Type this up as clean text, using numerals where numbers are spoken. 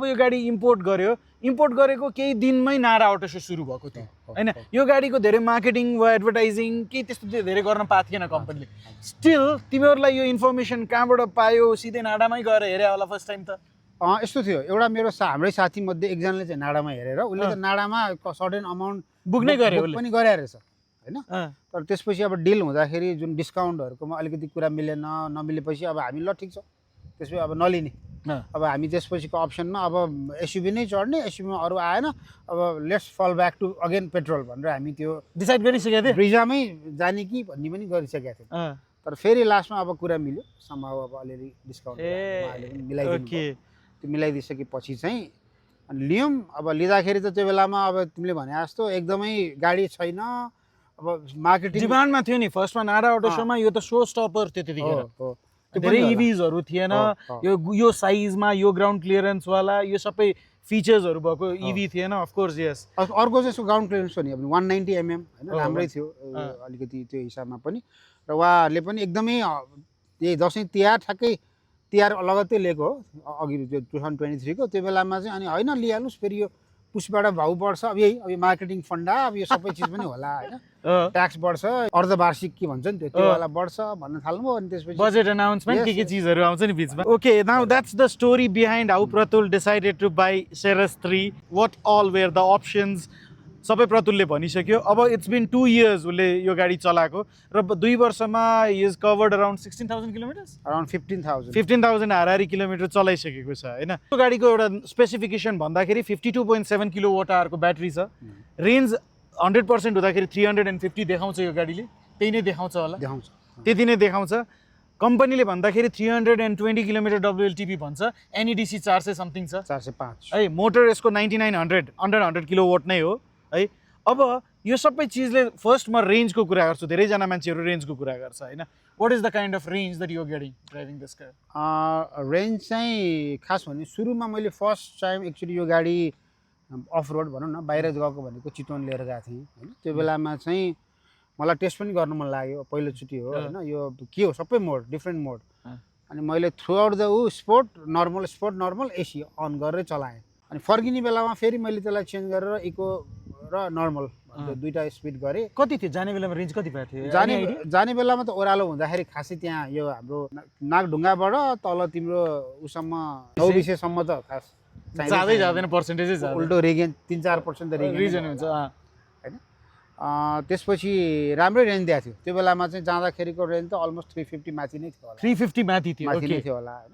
अब यो गाडी इम्पोर्ट गरेको केही दिनमै नारा अटो सो सुरु भएको थियो हैन यो गाडीको धेरै मार्केटिङ वा एडभर्टाइजिङ के त्यस्तो धेरै गर्न पाएको थिएन कम्पनीले स्टिल तिमीहरूलाई यो इन्फर्मेसन कहाँबाट पायो सिधै नाडामै गएर हेरे होला फर्स्ट टाइम त यस्तो थियो एउटा मेरो हाम्रै साथी मध्ये एकजनाले चाहिँ नाडामा हेरेर उसले त नाडामा सर्टेन अमाउन्ट बुक्नै गरे पनि गरे रहेछ हैन तर त्यसपछि अब डिल हुँदाखेरि जुन डिस्काउन्टहरुकोमा अलिकति कुरा मिलेन नमिलेपछि अब हामी ल ठीक छ त्यसपछि अब नलिने अब हामी त्यसपछिको अप्सनमा अब एसयुभी नै चढ्ने एसयुभीमा अरु आएन अब लेट्स फल ब्याक टु अगेन पेट्रोल भनेर हामी त्यो डिसाइड गरिसकेका थिए ब्रिजामै जाने कि भन्ने पनि गरिसकेका थियौँ तर फेरि लास्टमा अब कुरा मिल्यो सम्भव अब अलिअलि डिस्काउन्ट मिलाइदिनु त्यो मिलाइदिसकेपछि चाहिँ अनि लियौँ अब लिँदाखेरि त त्यो बेलामा अब तिमीले भने जस्तो एकदमै गाडी छैन अब मार्केटिङ डिमान्डमा थियो नि फर्स्टमा नारा अटो सोमा यो त शो स्टपर थियो त्यतिखेर धेरै इभीजहरु थिएन यो साइजमा यो ग्राउन्ड क्लियरेन्स वाला यो सबै फिचर्सहरु भएको इभी थिएन अफ कोर्स यस अर्को चाहिँ यसको ग्राउन्ड क्लियरेन्स पनि अब 190 mm हैन राम्रै थियो अलिकति त्यो हिसाबमा पनि र उहाँहरूले पनि एकदमै यही दशैं तिहार ठ्याक्कै तिहार लगत्तै लिएको हो अघि त्यो 2023 को त्यो बेलामा चाहिँ अनि हैन लिइहाल्नुस् फेरि यो पुसबाट भाउ बढ्छ अब यही अब यो मार्केटिङ फन्डा अब यो सबै चिज पनि होला हैन ट्याक्स बढ्छ अर्धवार्षिक के भन्छ नि त्यो वाला बढ्छ भन्न थाल्नुभयो अनि त्यसपछि बजेट अनाउन्समेन्ट के चीजहरु आउँछ नि बीचमा okay now that's the story behind how Pratul decided to buy series 3 what all were the options सबै प्रतुलले भनिसक्यो अब इट्स बीन 2 इयर्स उले यो गाडी चलाएको र 2 वर्षमा he is covered around 16000 kilometres around 15000 हाराहारी किलोमिटर चलाइसकेको छ हैन यो गाडीको एउटा स्पेसिफिकेसन भन्दाखेरि 52.7 किलोवाट आवरको ब्याट्री छ रेन्ज 100% हुँदाखेरि 350 देखाउँछ यो गाडीले त्यही नै देखाउँछ होला देखाउँछ त्यति नै देखाउँछ कम्पनीले भन्दाखेरि 320 किलोमिटर WLTP भन्छ NEDC 400 समथिङ छ 405 है मोटर यसको 9900 अन्डर 100 किलोवाट नै हो है अब यो सबै चीजले फर्स्ट म रेन्जको कुरा गर्छु धेरै जना मान्छेहरु रेन्जको कुरा गर्छ हैन what is the kind of range that you are getting driving this car range चाहिँ खास भने सुरुमा मैले फर्स्ट टाइम एक्चुअली यो गाडी अफ रोड भनौँ न बाहिर गएको भनेको चितवन लिएर गएको थिएँ हैन त्यो बेलामा चाहिँ मलाई टेस्ट पनि गर्न मन लाग्यो पहिलोचोटि हो हैन यो के हो सबै मोड डिफ्रेन्ट मोड अनि मैले throughout the sport normal AC on गरेर चलाएँ अनि फर्किने बेलामा फेरि मैले त्यसलाई चेन्ज गरेर इको र नर्मल दुईटा स्पिड गरे कति थियो जाने बेलामा रेन्ज कति पाएको थियो जाने बेलामा त ओह्रालो हुँदाखेरि खासै त्यहाँ यो हाम्रो नागढुङ्गाबाट तल तिम्रो उसम्म 900 सम्म त खास ज्यादै जादैन पर्सेन्टेजै ज्यादा उल्टो रिजन 3-4% त रिजन हुन्छ हैन त्यसपछि राम्रै रेन्ज दिएको थियो त्यो बेलामा चाहिँ जाँदाखेरिको रेन्ज त अलमोस्ट 350 माथि नै थियो होला 350 माथि थियो माथि नै थियो होला हैन